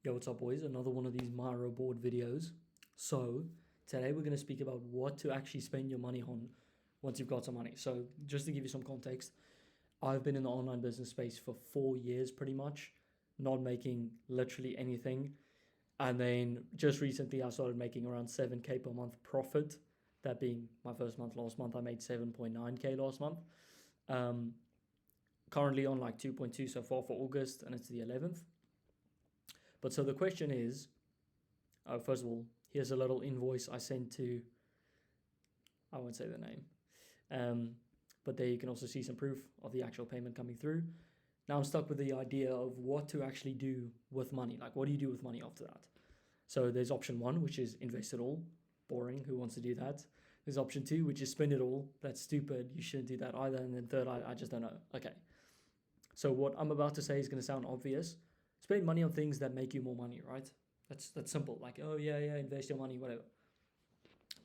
Yo, what's up, boys? Another one of these Miro board videos. So, today we're going to speak about what to actually spend your money on once you've got some money. So, just to give you some context, I've been in the online business space for 4 years pretty much, not making literally anything. And then just recently, I started making around 7K per month profit. That being my first month. Last month, I made 7.9K last month. Um, Currently on like 2.2 so far for August, and it's the 11th. But so the question is, first of all, here's a little invoice I sent to, I won't say the name, but there you can also see some proof of the actual payment coming through. Now I'm stuck with the idea of what to actually do with money. Like, what do you do with money after that? So there's option one, which is invest it all. Boring. Who wants to do that? There's option two, which is spend it all. That's stupid. You shouldn't do that either. And then third, I just don't know. Okay. So what I'm about to say is going to sound obvious. Spend money on things that make you more money, right? That's simple. Like, oh yeah, invest your money, whatever.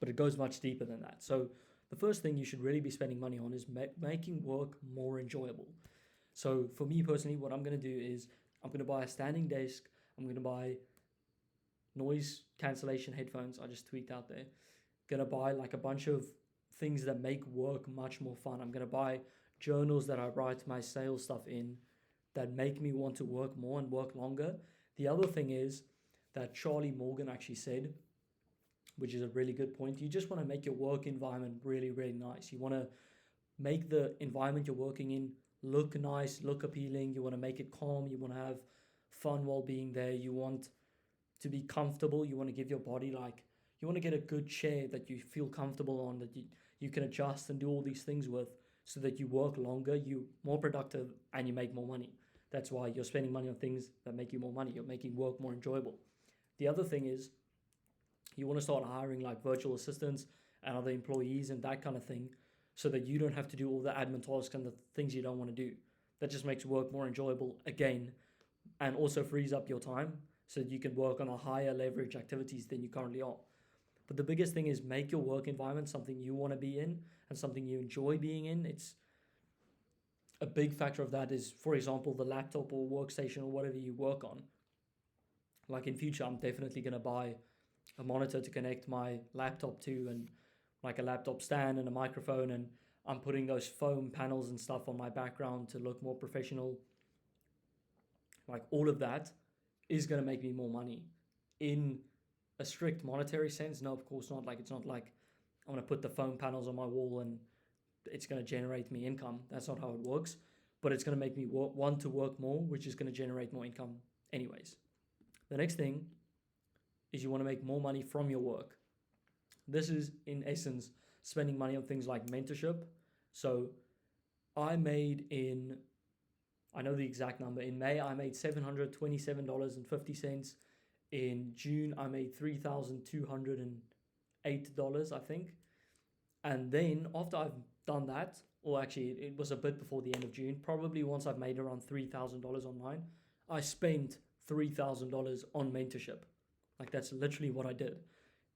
But it goes much deeper than that. So the first thing you should really be spending money on is making work more enjoyable. So for me personally, what I'm going to do is I'm going to buy a standing desk. I'm going to buy noise cancellation headphones. I just tweaked out there. Going to buy like a bunch of things that make work much more fun. I'm going to buy journals that I write my sales stuff in that make me want to work more and work longer. The other thing is that Charlie Morgan actually said, which is a really good point. You just want to make your work environment really, really nice. You want to make the environment you're working in look nice, look appealing. You want to make it calm. You want to have fun while being there. You want to be comfortable. You want to give your body you want to get a good chair that you feel comfortable on, that you can adjust and do all these things with so that you work longer, you're more productive, and you make more money. That's why you're spending money on things that make you more money. You're making work more enjoyable. The other thing is you want to start hiring like virtual assistants and other employees and that kind of thing so that you don't have to do all the admin tasks and the things you don't want to do. That just makes work more enjoyable again and also frees up your time so that you can work on a higher leverage activities than you currently are. But the biggest thing is make your work environment something you want to be in and something you enjoy being in. It's a big factor of that is, for example, the laptop or workstation or whatever you work on. Like in future, I'm definitely going to buy a monitor to connect my laptop to and like a laptop stand and a microphone, and I'm putting those foam panels and stuff on my background to look more professional. Like all of that is going to make me more money. In a strict monetary sense, no, of course not. Like it's not like I'm going to put the foam panels on my wall and it's going to generate me income. That's not how it works. But it's going to make me want to work more, which is going to generate more income anyways. The next thing is you want to make more money from your work. This is, in essence, spending money on things like mentorship. So I made I know the exact number. In May, I made $727.50. In June, I made $3,208, I think. And then after I've done that, or actually it was a bit before the end of June, probably once I've made around $3,000 online, I spent $3,000 on mentorship. Like that's literally what I did.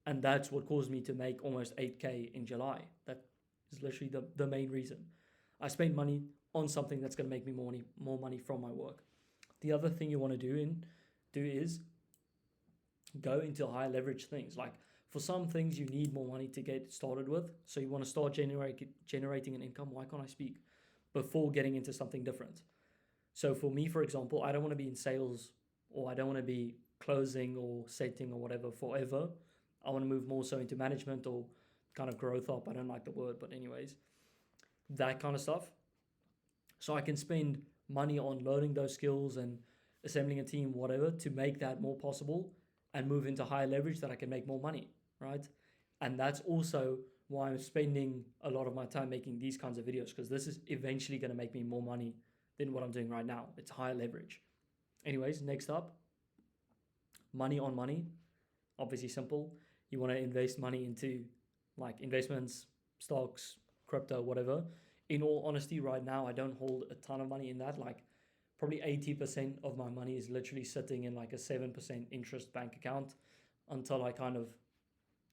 And that's what caused me to make almost 8K in July. That is literally the main reason. I spent money on something that's going to make me more money from my work. The other thing you want to do is go into high leverage things. Like for some things you need more money to get started with. So you want to start generating an income. Why can't I speak? Before getting into something different. So for me, for example, I don't want to be in sales or I don't want to be closing or setting or whatever forever. I want to move more so into management or kind of growth up. I don't like the word, but anyways, that kind of stuff. So I can spend money on learning those skills and assembling a team, whatever, to make that more possible and move into higher leverage that I can make more money, right? And that's also why I'm spending a lot of my time making these kinds of videos, because this is eventually going to make me more money than what I'm doing right now. It's higher leverage. Anyways, next up, money on money. Obviously simple. You want to invest money into like investments, stocks, crypto, whatever. In all honesty, right now, I don't hold a ton of money in that. Like probably 80% of my money is literally sitting in like a 7% interest bank account until I kind of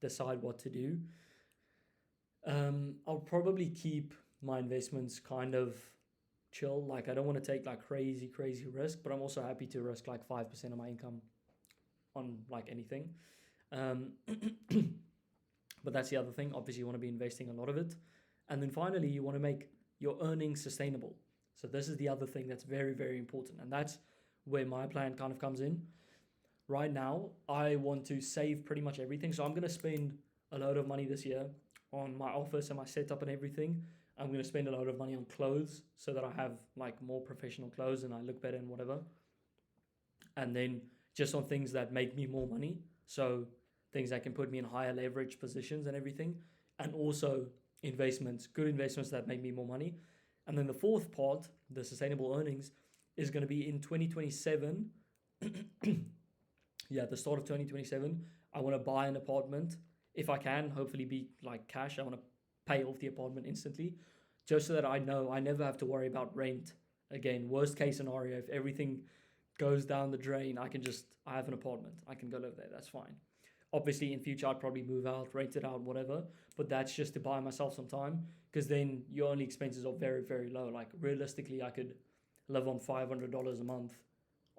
decide what to do. I'll probably keep my investments kind of chill. Like I don't want to take like crazy risk, but I'm also happy to risk like 5% of my income on like anything. Um, but that's the other thing. Obviously, you want to be investing a lot of it. And then finally, you want to make your earnings sustainable. So this is the other thing that's very, very important. And that's where my plan kind of comes in. Right now, I want to save pretty much everything. So I'm going to spend a load of money this year on my office and my setup and everything. I'm going to spend a lot of money on clothes so that I have like more professional clothes and I look better and whatever. And then just on things that make me more money. So things that can put me in higher leverage positions and everything. And also investments, good investments that make me more money. And then the fourth part, the sustainable earnings, is going to be in 2027. Yeah, the start of 2027, I want to buy an apartment. If I can, hopefully be like cash. I want to pay off the apartment instantly, just so that I know I never have to worry about rent again. Worst case scenario, if everything goes down the drain, I have an apartment. I can go live there. That's fine. Obviously, in future, I'd probably move out, rent it out, whatever. But that's just to buy myself some time, because then your only expenses are very, very low. Like realistically, I could live on $500 a month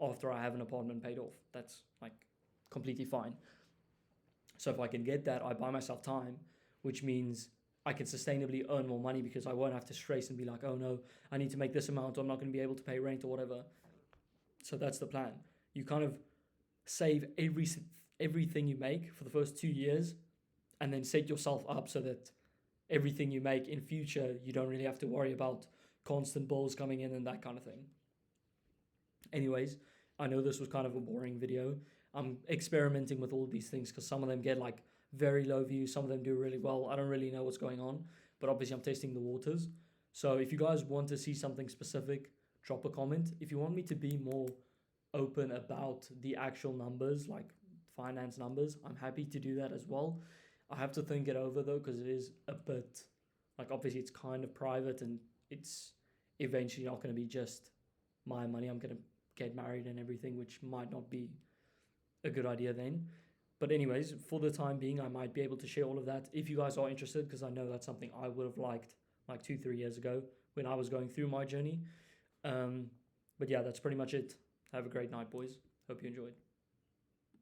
after I have an apartment paid off. That's like completely fine. So if I can get that, I buy myself time, which means I can sustainably earn more money because I won't have to stress and be like, oh no, I need to make this amount, or I'm not going to be able to pay rent or whatever. So that's the plan. You kind of save everything you make for the first 2 years, and then set yourself up so that everything you make in future, you don't really have to worry about constant bills coming in and that kind of thing. Anyways, I know this was kind of a boring video. I'm experimenting with all these things because some of them get like very low views, some of them do really well. I don't really know what's going on, but obviously I'm testing the waters. So if you guys want to see something specific, drop a comment. If you want me to be more open about the actual numbers, like finance numbers, I'm happy to do that as well. I have to think it over though, because it is a bit like, obviously it's kind of private, and it's eventually not going to be just my money. I'm going to get married and everything, which might not be a good idea then. But anyways, for the time being, I might be able to share all of that if you guys are interested, because I know that's something I would have liked like 2-3 years ago when I was going through my journey. But yeah, that's pretty much it. Have a great night, boys. Hope you enjoyed.